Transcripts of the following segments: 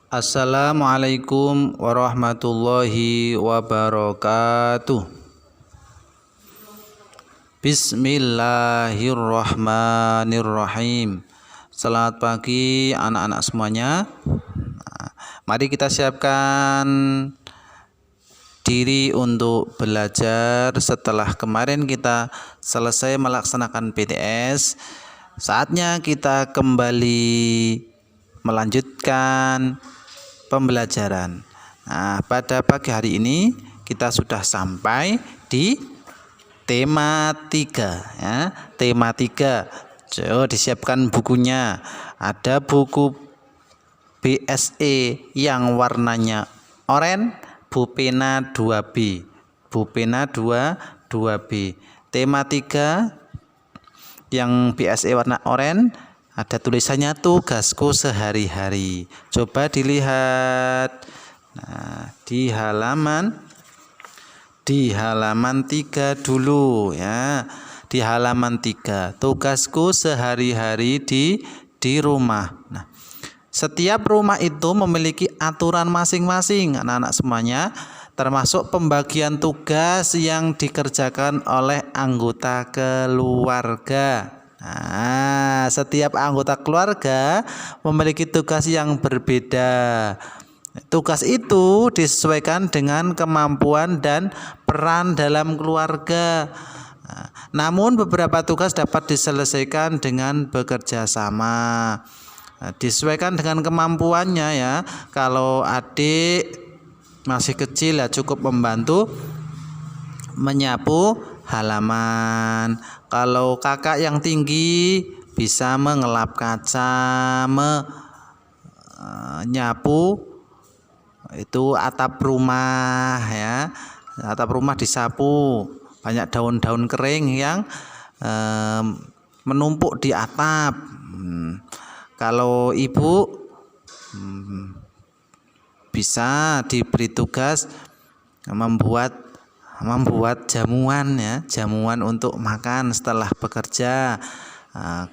Assalamualaikum warahmatullahi wabarakatuh. Bismillahirrahmanirrahim. Selamat pagi anak-anak semuanya. Mari kita siapkan diri untuk belajar. Setelah kemarin kita selesai melaksanakan PTS, saatnya kita kembali melanjutkan pembelajaran. Nah, pada pagi hari ini kita sudah sampai di tema 3 ya. Tema 3. Disiapkan bukunya. Ada buku BSE yang warnanya oranye, Pupena 2B. Pupena 2B. Tema 3 yang BSE warna oranye, ada tulisannya tugasku sehari-hari. Coba dilihat. Nah, di halaman 3 dulu ya. Di halaman 3, tugasku sehari-hari di rumah. Nah, setiap rumah itu memiliki aturan masing-masing anak-anak semuanya, termasuk pembagian tugas yang dikerjakan oleh anggota keluarga. Nah, setiap anggota keluarga memiliki tugas yang berbeda. Tugas itu disesuaikan dengan kemampuan dan peran dalam keluarga. Namun beberapa tugas dapat diselesaikan dengan bekerja sama. Disesuaikan dengan kemampuannya ya. Kalau adik masih kecil ya cukup membantu menyapu halaman. Kalau kakak yang tinggi bisa mengelap kaca, menyapu itu atap rumah ya. Atap rumah disapu, banyak daun-daun kering yang menumpuk di atap. Kalau ibu bisa diberi tugas membuat jamuan ya, jamuan untuk makan setelah bekerja.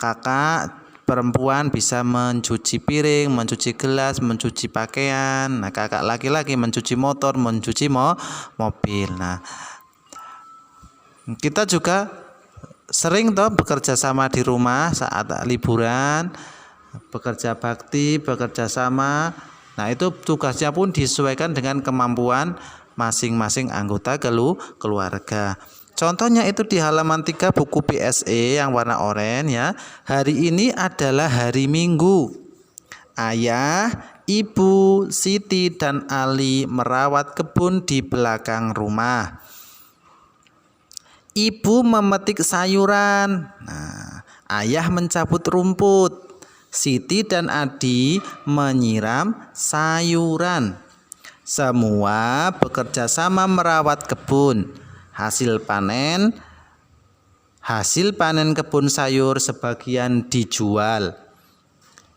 Kakak perempuan bisa mencuci piring, mencuci gelas, mencuci pakaian. Nah, kakak laki-laki mencuci motor, mencuci mobil. Nah, kita juga sering bekerja sama di rumah saat liburan, bekerja bakti, bekerja sama. Nah, itu tugasnya pun disesuaikan dengan kemampuan masing-masing anggota keluarga. Contohnya itu di halaman 3 buku BSE yang warna oranye ya. Hari ini adalah hari Minggu. Ayah, Ibu, Siti dan Ali merawat kebun di belakang rumah. Ibu memetik sayuran. Nah, ayah mencabut rumput. Siti dan Adi menyiram sayuran. Semua bekerja sama merawat kebun. Hasil panen kebun sayur sebagian dijual.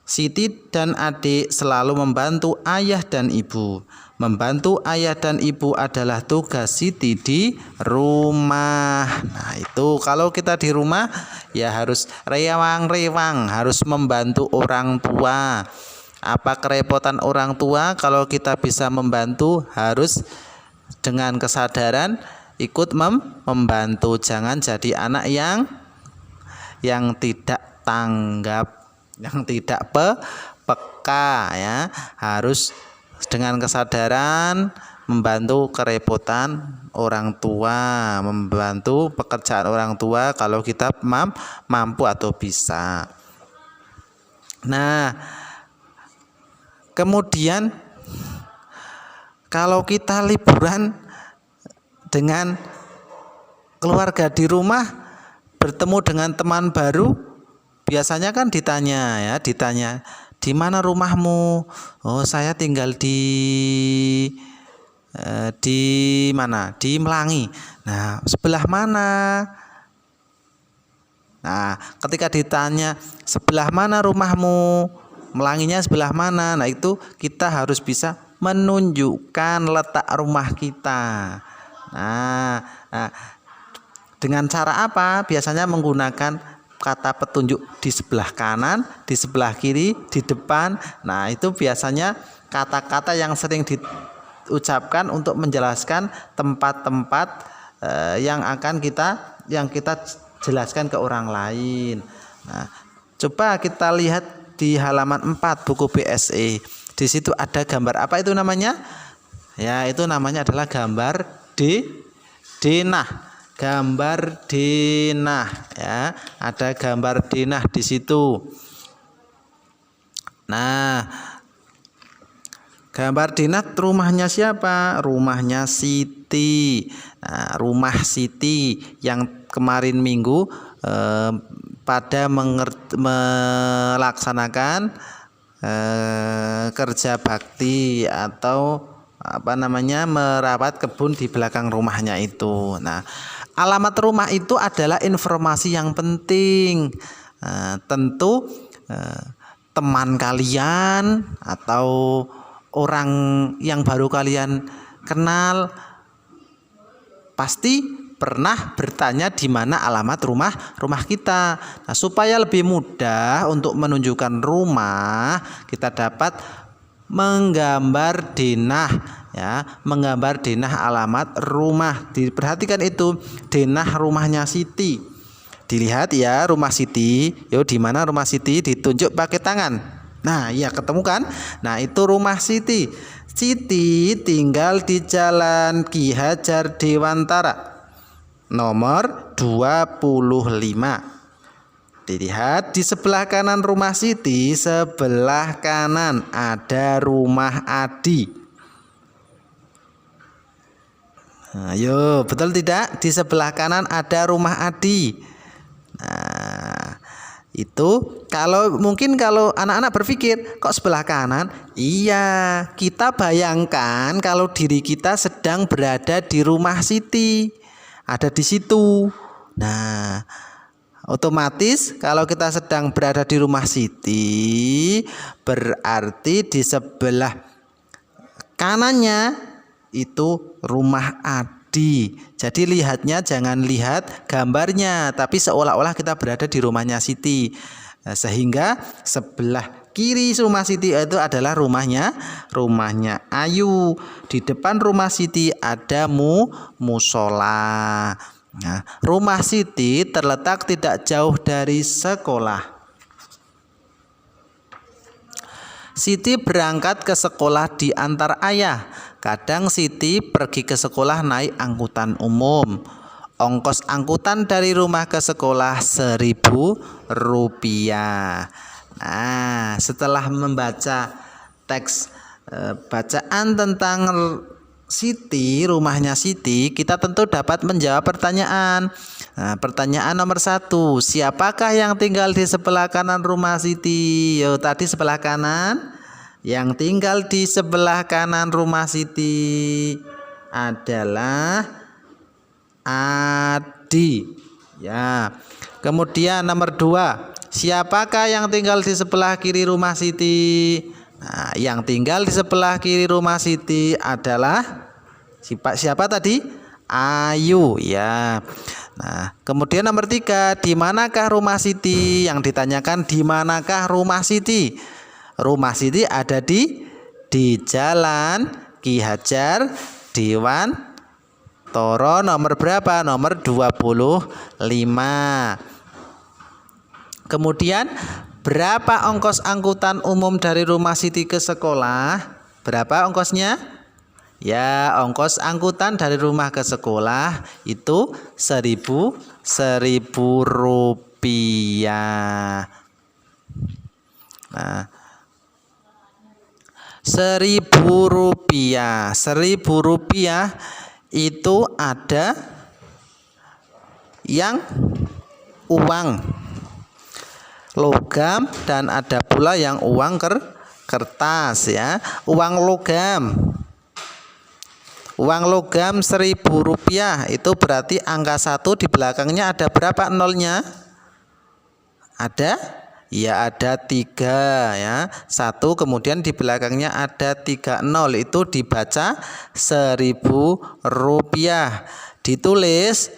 Siti dan adik selalu membantu ayah dan ibu. Membantu ayah dan ibu adalah tugas Siti di rumah. Nah, itu kalau kita di rumah ya harus rewang-rewang, harus membantu orang tua. Apa kerepotan orang tua? Kalau kita bisa membantu, harus dengan kesadaran ikut membantu. Jangan jadi anak yang tidak tanggap, yang tidak peka ya. Harus dengan kesadaran membantu kerepotan orang tua, membantu pekerjaan orang tua kalau kita mampu atau bisa. Nah, kemudian kalau kita liburan dengan keluarga di rumah, bertemu dengan teman baru, biasanya kan ditanya, di mana rumahmu? Oh, saya tinggal di mana? Di Melangi. Nah, sebelah mana? Nah, ketika ditanya sebelah mana rumahmu, Melanginya sebelah mana, nah itu kita harus bisa menunjukkan letak rumah kita. Nah, dengan cara apa? Biasanya menggunakan kata petunjuk di sebelah kanan, di sebelah kiri, di depan. Nah, itu biasanya kata-kata yang sering diucapkan untuk menjelaskan tempat-tempat yang kita jelaskan ke orang lain. Nah, coba kita lihat di halaman 4 buku BSE. Di situ ada gambar apa itu namanya? Ya, itu namanya adalah gambar denah. Gambar denah ya. Ada gambar denah di situ. Nah, gambar denah rumahnya siapa? Rumahnya Siti. Nah, rumah Siti yang kemarin minggu pada melaksanakan kerja bakti atau merawat kebun di belakang rumahnya itu. Nah, alamat rumah itu adalah informasi yang penting. Tentu teman kalian atau orang yang baru kalian kenal pasti pernah bertanya di mana alamat rumah kita. Nah, supaya lebih mudah untuk menunjukkan rumah, kita dapat menggambar denah ya, menggambar denah alamat rumah. Diperhatikan itu denah rumahnya Siti. Dilihat ya rumah Siti. Yo, di mana rumah Siti? Ditunjuk pakai tangan. Nah, iya ketemu kan? Nah, itu rumah Siti. Siti tinggal di Jalan Ki Hajar Dewantara nomor 25. Dilihat di sebelah kanan rumah Siti, sebelah kanan ada rumah Adi. Ayo, betul tidak? Di sebelah kanan ada rumah Adi. Nah, itu kalau anak-anak berpikir kok sebelah kanan? Iya, kita bayangkan kalau diri kita sedang berada di rumah Siti, ada di situ. Nah, otomatis kalau kita sedang berada di rumah Siti, berarti di sebelah kanannya itu rumah Adi. Jadi lihatnya jangan lihat gambarnya, tapi seolah-olah kita berada di rumahnya Siti. Sehingga sebelah kiri rumah Siti itu adalah rumahnya Ayu. Di depan rumah Siti ada musola. Nah, rumah Siti terletak tidak jauh dari sekolah. Siti berangkat ke sekolah diantar ayah. Kadang Siti pergi ke sekolah naik angkutan umum. Ongkos angkutan dari rumah ke sekolah Rp1.000. Nah, setelah membaca teks bacaan tentang Siti, rumahnya Siti, kita tentu dapat menjawab pertanyaan. Nah, pertanyaan nomor 1, siapakah yang tinggal di sebelah kanan rumah Siti? Yo, tadi sebelah kanan. Yang tinggal di sebelah kanan rumah Siti adalah Adi. Ya. Kemudian nomor 2, siapakah yang tinggal di sebelah kiri rumah Siti? Nah, yang tinggal di sebelah kiri rumah Siti adalah siapa tadi? Ayu ya. Nah, kemudian nomor 3, di manakah rumah Siti? Yang ditanyakan di manakah rumah Siti? Rumah Siti ada di Jalan Ki Hajar Dewantara nomor berapa? Nomor 25. Kemudian berapa ongkos angkutan umum dari rumah Siti ke sekolah? Berapa ongkosnya? Ya, ongkos angkutan dari rumah ke sekolah itu Rp1.000. Nah, Rp1.000 itu ada yang uang logam dan ada pula yang uang kertas ya. Uang logam Rp1.000 itu berarti angka 1 di belakangnya ada berapa nolnya? Ada? Ya, ada 3 ya. 1 kemudian di belakangnya ada 3 nol, itu dibaca Rp1.000. Ditulis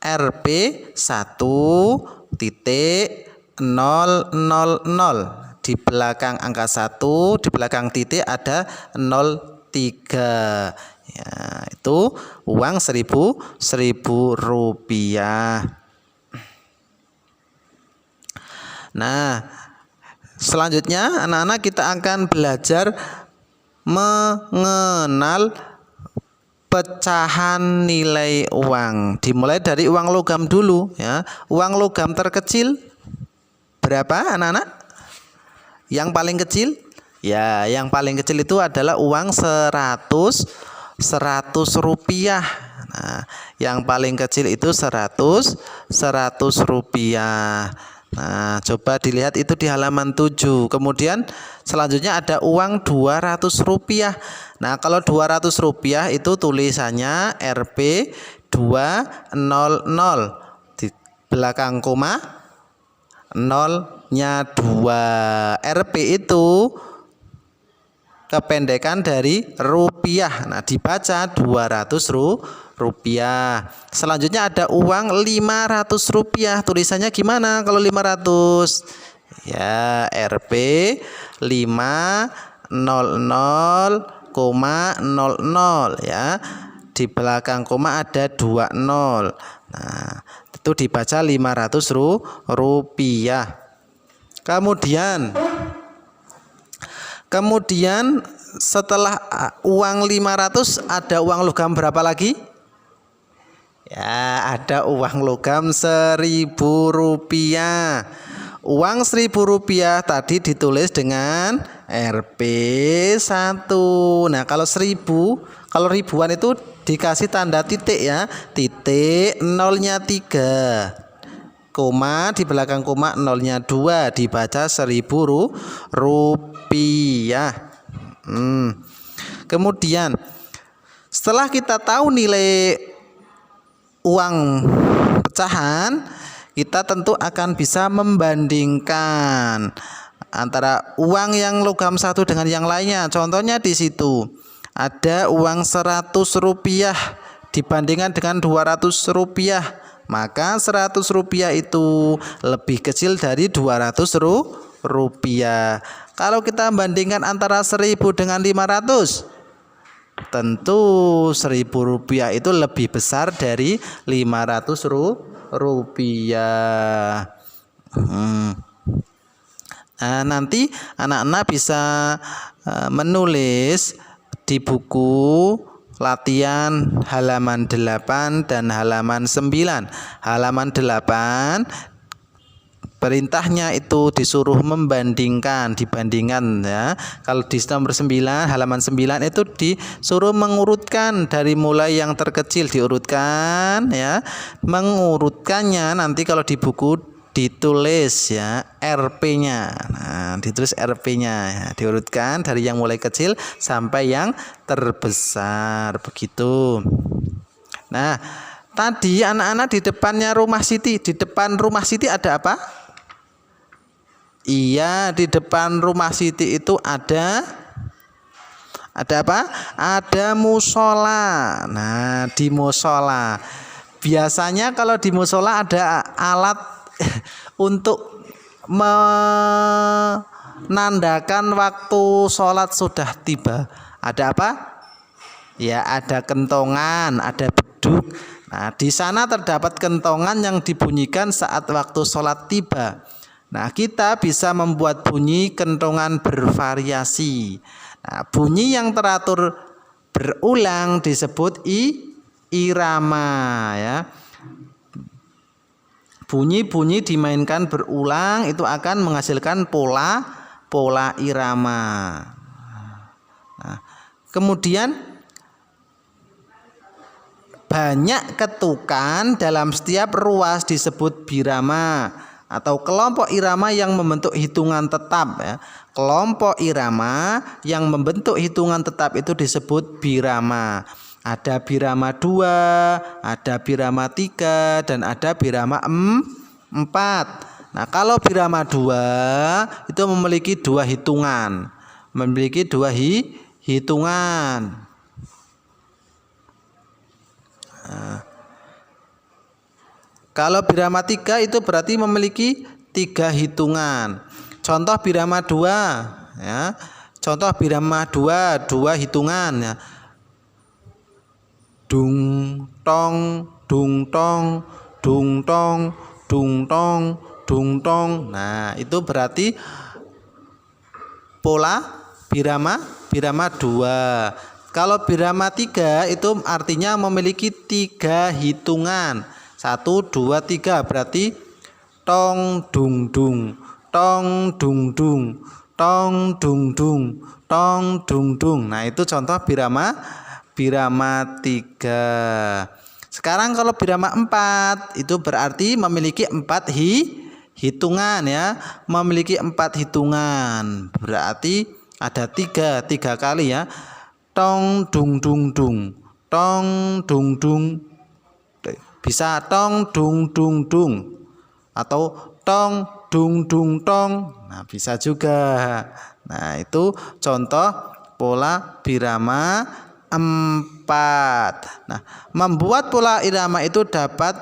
Rp1.000 titik 000. Di belakang angka 1, di belakang titik ada 03. Ya, itu uang 1000 rupiah. Nah, selanjutnya anak-anak kita akan belajar mengenal pecahan nilai uang. Dimulai dari uang logam dulu ya. Uang logam terkecil berapa anak-anak? Yang paling kecil? Ya, yang paling kecil itu adalah uang 100 rupiah. Nah, yang paling kecil itu 100 rupiah. Nah, coba dilihat itu di halaman 7. Kemudian selanjutnya ada uang 200 rupiah. Nah, kalau 200 rupiah itu tulisannya Rp 200. Di belakang koma nolnya 2. Rp itu kependekan dari rupiah. Nah, dibaca 200 rupiah. Selanjutnya ada uang 500 rupiah. Tulisannya gimana kalau 500? Ya, Rp 500,00 ya. Di belakang koma ada 20. Nah, itu dibaca 500 rupiah. Kemudian setelah uang 500 ada uang logam berapa lagi? Ya, ada uang logam 1000 rupiah. Uang 1000 rupiah tadi ditulis dengan Rp1. Nah, kalau 1000, kalau ribuan itu dikasih tanda titik ya. Titik nolnya 3. Koma di belakang koma nolnya 2, dibaca 1000 rupiah. Kemudian setelah kita tahu nilai uang pecahan, kita tentu akan bisa membandingkan antara uang yang logam 1 dengan yang lainnya. Contohnya di situ ada uang 100 rupiah dibandingkan dengan 200 rupiah. Maka 100 rupiah itu lebih kecil dari 200 rupiah. Kalau kita bandingkan antara 1000 dengan 500, tentu 1000 rupiah itu lebih besar dari 500 rupiah. Nah, nanti anak-anak bisa menulis di buku latihan halaman 8 dan halaman 9. Halaman 8 perintahnya itu disuruh dibandingkan ya. Kalau di nomor 9, halaman 9 itu disuruh mengurutkan dari mulai yang terkecil diurutkan ya. Mengurutkannya nanti kalau di buku ditulis ya RP-nya. Nah, ditulis RP-nya ya, diurutkan dari yang mulai kecil sampai yang terbesar begitu. Nah, tadi anak-anak di depannya rumah Siti, di depan rumah Siti ada apa? Iya, di depan rumah Siti itu ada apa? Ada musola. Nah, di musola biasanya kalau di musola ada alat untuk menandakan waktu sholat sudah tiba. Ada apa? Ya, ada kentongan, ada beduk. Nah, di sana terdapat kentongan yang dibunyikan saat waktu sholat tiba. Nah, kita bisa membuat bunyi kentongan bervariasi. Nah, bunyi yang teratur berulang disebut irama ya. Bunyi-bunyi dimainkan berulang itu akan menghasilkan pola irama. Nah, kemudian banyak ketukan dalam setiap ruas disebut birama atau kelompok irama yang membentuk hitungan tetap ya. Kelompok irama yang membentuk hitungan tetap itu disebut birama. Ada birama 2, ada birama 3, dan ada birama 4. Nah, kalau birama 2 itu memiliki 2 hitungan. Kalau birama 3 itu berarti memiliki 3 hitungan. Contoh birama 2 ya. Contoh birama 2 hitungan ya. Dung tong dung tong dung tong dung tong dung tong. Nah, itu berarti pola birama 2. Kalau birama 3 itu artinya memiliki 3 hitungan. 1 2 3 berarti tong dung dung, tong dung dung, tong dung dung, tong dung dung. Nah, itu contoh birama 3. Sekarang kalau birama 4 itu berarti memiliki 4 hitungan ya, memiliki 4 hitungan. Berarti ada 3 kali ya. Tong dung dung dung, tong dung dung. Bisa tong dung dung dung atau tong dung dung tong. Nah, bisa juga. Nah, itu contoh pola birama 4. Nah, membuat pola irama itu dapat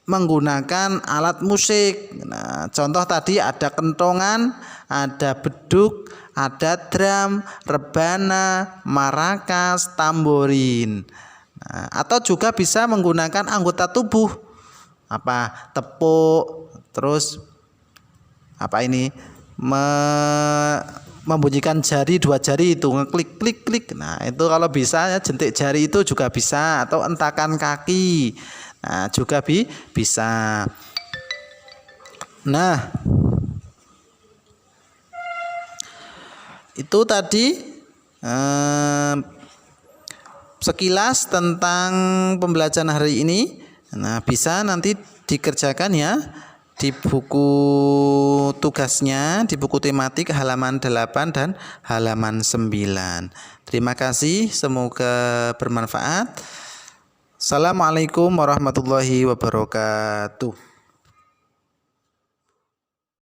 menggunakan alat musik. Nah, contoh tadi ada kentongan, ada beduk, ada drum, rebana, marakas, tamborin. Nah, atau juga bisa menggunakan anggota tubuh, tepuk, terus membunyikan jari, 2 jari itu ngeklik klik klik. Nah, itu kalau bisa ya, jentik jari itu juga bisa, atau entakan kaki. Nah, juga bisa. Nah, itu tadi sekilas tentang pembelajaran hari ini. Nah, bisa nanti dikerjakan ya di buku tugasnya, di buku tematik halaman 8 dan halaman 9. Terima kasih, semoga bermanfaat. Assalamualaikum warahmatullahi wabarakatuh.